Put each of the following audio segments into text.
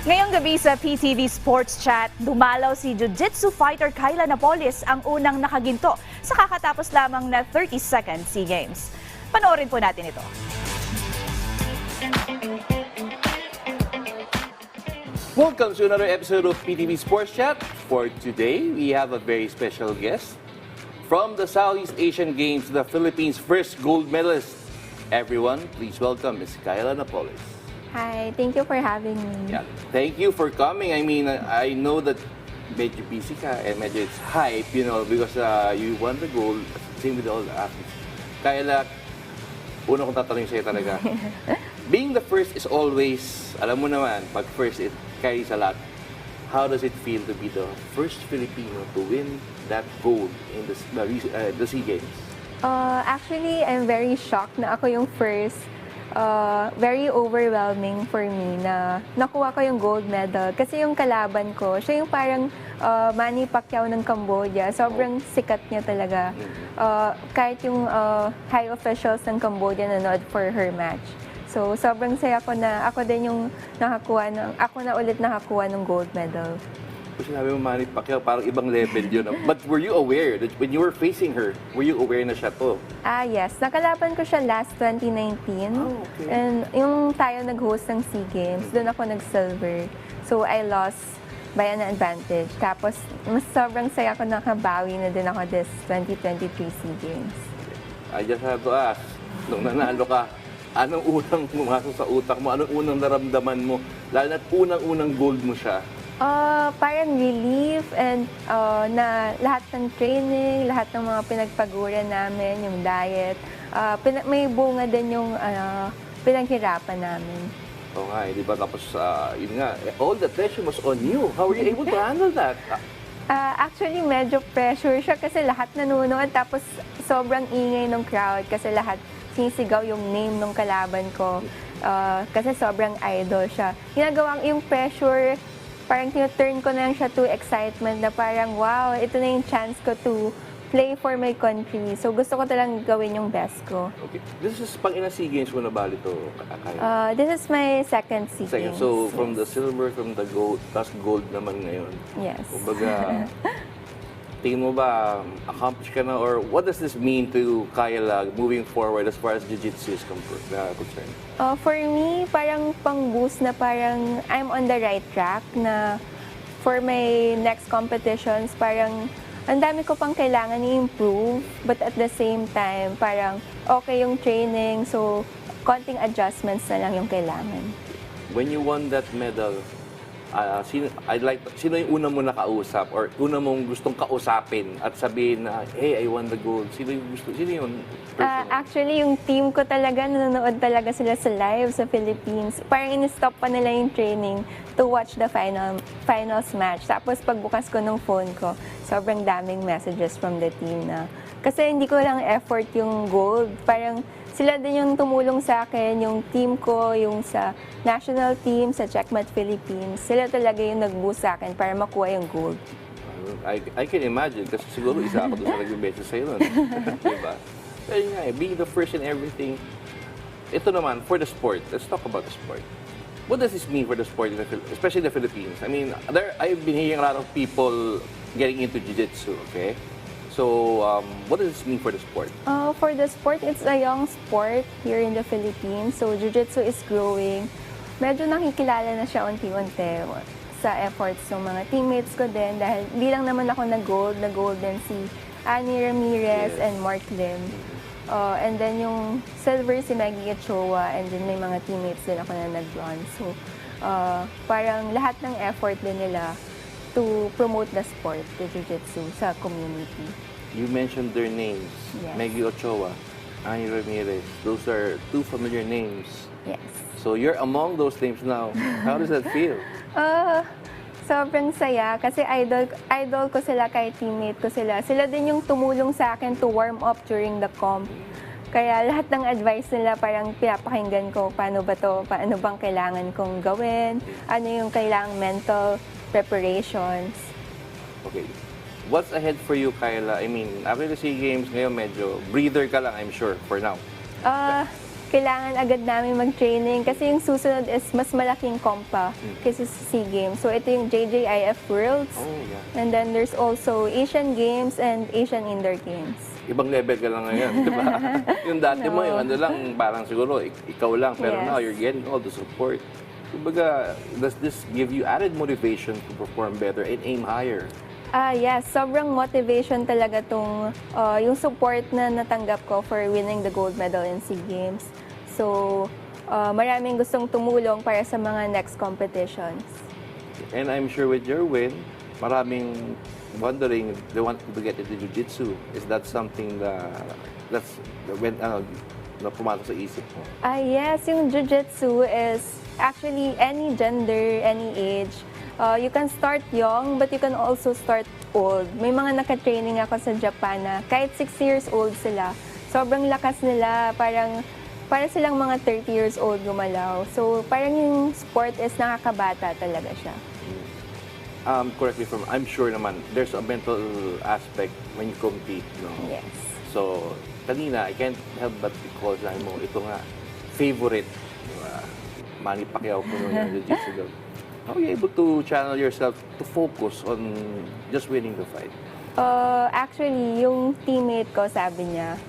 Ngayong gabi sa PTV Sports Chat, dumalaw si Jiu Jitsu fighter Kaila Napolis, ang unang nakaginto sa kakatapos lamang na 32nd SEA Games. Panoorin po natin ito. Welcome to another episode of PTV Sports Chat. For today, we have a very special guest. From the Southeast Asian Games, the Philippines' first gold medalist. Everyone, please welcome Ms. Kaila Napolis. Hi, thank you for having me. Yeah, thank you for coming. I mean, I know that medyo busy ka and medyo it's hype, you know, because you won the gold. Same with all the athletes. Kaila, una kong tatanungin sa'yo talaga. Being the first is always, alam mo naman, pag first it carries a lot. How does it feel to be the first Filipino to win that gold in the SEA Games? Actually, I'm very shocked na ako yung first. Very overwhelming for me na nakuha ko yung gold medal. Kasi yung kalaban ko, siya yung parang Manny Pacquiao ng Cambodia. Sobrang sikat niya talaga. Kahit yung high officials ng Cambodia nanood for her match. So, sobrang saya ko na ako din yung ako na ulit nakakuha ng gold medal. Kung sinabi mo Manny Pacquiao, parang ibang level yun. But were you aware that when you were facing her, were you aware na siya to? Yes. Nakalaban ko siya last 2019. Oh, okay. And yung tayo nag-host ng SEA Games, doon ako nag-silver. So, I lost by an advantage. Tapos, mas sobrang saya ko nakabawi na din ako this 2023 SEA Games. I just have to ask, nung nanalo ka, anong unang pumasok sa utak mo? Anong unang naramdaman mo? Lalo na't unang-unang gold mo siya. Parang relief and na lahat ng training, lahat ng mga pinagpaguran namin, yung diet, may bunga din yung pinaghirapan namin. Oo nga, di ba? Tapos, yun nga, all the attention was on you. How were you able to handle that? Actually, medyo pressure siya kasi lahat nanonood tapos sobrang ingay ng crowd kasi lahat sinisigaw yung name ng kalaban ko kasi sobrang idol siya. Ginagawang yung pressure, parang tinuturn ko na lang siya to excitement na parang, wow, ito na yung chance ko to play for my country. So, gusto ko talagang gawin yung best ko. Okay. This is pang ilang SEA Games mo na bali to, Kaila? This is my second SEA Games. So, from yes. the silver, from the gold, tas gold naman ngayon. Yes. Kumbaga, tingin mo ba, accomplish ka na, or what does this mean to Kaila moving forward as far as Jiu Jitsu is concerned? For me, parang pang-boost na parang I'm on the right track na for my next competitions, parang ang dami ko pang kailangan i-improve, but at the same time, parang okay yung training, so konting adjustments na lang yung kailangan. When you won that medal, sino yung una mo nakausap or una mong gustong kausapin at sabihin na, hey, I won the gold? Sino yung Actually, yung team ko talaga, nanonood talaga sila sa live sa Philippines. Parang in-stop pa nila yung training to watch the finals match. Tapos pagbukas ko ng phone ko, sobrang daming messages from the team na, kasi hindi ko lang effort yung gold. Parang sila din yung tumulong sa akin, yung team ko, yung sa national team, sa Checkmat Philippines. Sila talaga yung nag-boost sa akin para makuha yung gold. I can imagine, kasi siguro isa ako doon sa nag-message sa'yo nun. Diba? Pero nga, being the first in everything, ito naman, for the sport, let's talk about the sport. What does this mean for the sport, especially the Philippines? I mean, I've been hearing a lot of people getting into Jiu Jitsu, okay? So, what does this mean for the sport? For the sport, it's a young sport here in the Philippines. So, Jiu Jitsu is growing. Medyo nakikilala na siya unti-unti sa efforts ng mga teammates ko din. Dahil di lang naman ako na-gold din si Annie Ramirez and Mark Lim. And then yung silver si Maggie Ochoa, and then may mga teammates din ako na nag-bronze. So, parang lahat ng effort din nila to promote the sport, the Jiu Jitsu, sa community. You mentioned their names. Yes. Maggie Ochoa, Annie Ramirez. Those are two familiar names. Yes. So you're among those names now. How does that feel? Sobrang saya kasi idol ko sila, kahit teammate ko sila. Sila din yung tumulong sa akin to warm up during the comp. Kaya lahat ng advice nila parang pinapakinggan ko, paano bang kailangan kong gawin, ano yung kailangang mental preparations. Okay. What's ahead for you, Kaila? I mean, after the SEA Games, ngayon medyo breather ka lang, I'm sure, for now. kailangan agad namin mag-training kasi yung susunod is mas malaking compa kaysa sa SEA Games. So ito yung JJIF Worlds. Oh, yeah. And then there's also Asian Games and Asian Indoor Games. Ibang level ka lang ngayon, di ba? Yung dati mo, yung ano lang, parang siguro, ikaw lang. Pero Yes. now, you're getting all the support. Kumbaga, does this give you added motivation to perform better and aim higher? Yes, sobrang motivation talaga tong yung support na natanggap ko for winning the gold medal in SEA Games. So, maraming gustong tumulong para sa mga next competitions. And I'm sure with your win, maraming wondering they want to get into Jiu Jitsu. Is that something that's when na pumasok sa isip mo? Yes, yung Jiu Jitsu is actually any gender, any age. You can start young, but you can also start old. May mga naka-training ako sa Japan na kahit 6 years old sila, sobrang lakas nila, para silang mga 30 years old gumalaw. So, parang yung sport is nakakabata talaga siya. Correct me if I'm sure naman, there's a mental aspect when you compete, no? Yes. So, kanina, I can't help but recall sa mo, ito nga, favorite, Manny Pacquiao po nun yung Jiu-Jitsu daw. How are you able to channel yourself to focus on just winning the fight? Actually, yung teammate ko sabi niya,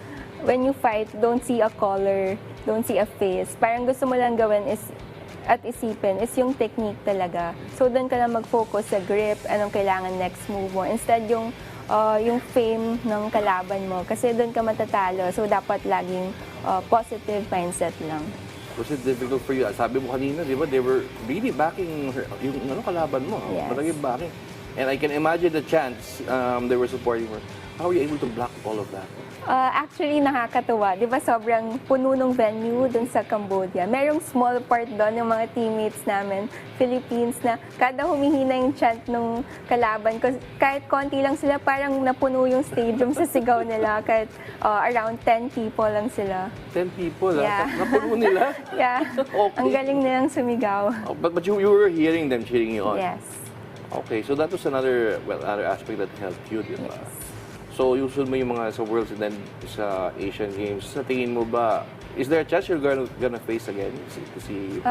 when you fight, don't see a color, don't see a face. Parang gusto mo lang gawin is at isipin is yung technique talaga. So, doon ka lang mag-focus sa grip, anong kailangan next move mo. Instead, yung fame ng kalaban mo. Kasi doon ka matatalo. So, dapat laging positive mindset lang. Was it difficult for you? Sabi mo kanina, di ba, they were really backing yung kalaban mo. Yes. Malaging backing. And I can imagine the chants they were supporting her. How were you able to block all of that? Actually, nakakatuwa. Di ba sobrang puno ng venue dun sa Cambodia. Merong small part doon yung mga teammates namin, Philippines, na kada humihina yung chant ng kalaban, kahit konti lang sila, parang napuno yung stadium sa sigaw nila, kahit around 10 people lang sila. 10 people, Yeah. Napuno nila? Yeah. Okay. Ang galing nilang sumigaw. Oh, but you were hearing them cheering you on? Yes. Okay, so that was another aspect that helped you, di ba? Yes. So, usual mo yung mga sa Worlds and then sa Asian Games. Sa tingin mo ba, is there a chance you're gonna face again to see?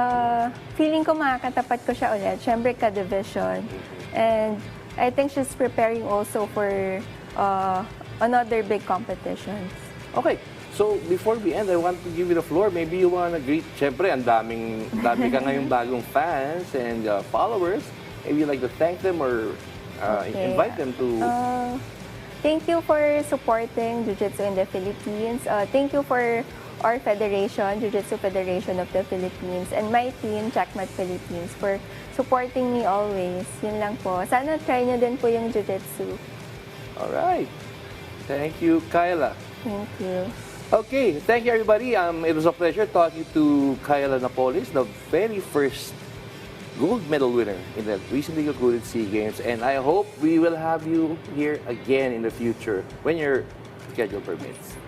Feeling ko makakatapat ko siya ulit. Siyempre, ka-division. And I think she's preparing also for another big competitions. Okay, so before we end, I want to give you the floor. Maybe you wanna greet, siyempre, dami ka ngayong bagong fans and followers. Maybe you'd like to thank them or Okay. invite them to... Thank you for supporting Jiu Jitsu in the Philippines. Thank you for our federation, Jiu Jitsu Federation of the Philippines, and my team, Checkmat Philippines, for supporting me always. Yun lang po. Sana try nyo din po yung Jiu Jitsu. Alright. Thank you, Kaila. Thank you. Okay, thank you everybody. It was a pleasure talking to Kaila Napolis, the very first gold medal winner in the recently concluded SEA Games, and I hope we will have you here again in the future when your schedule permits.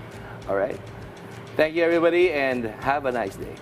All right. Thank you everybody and have a nice day.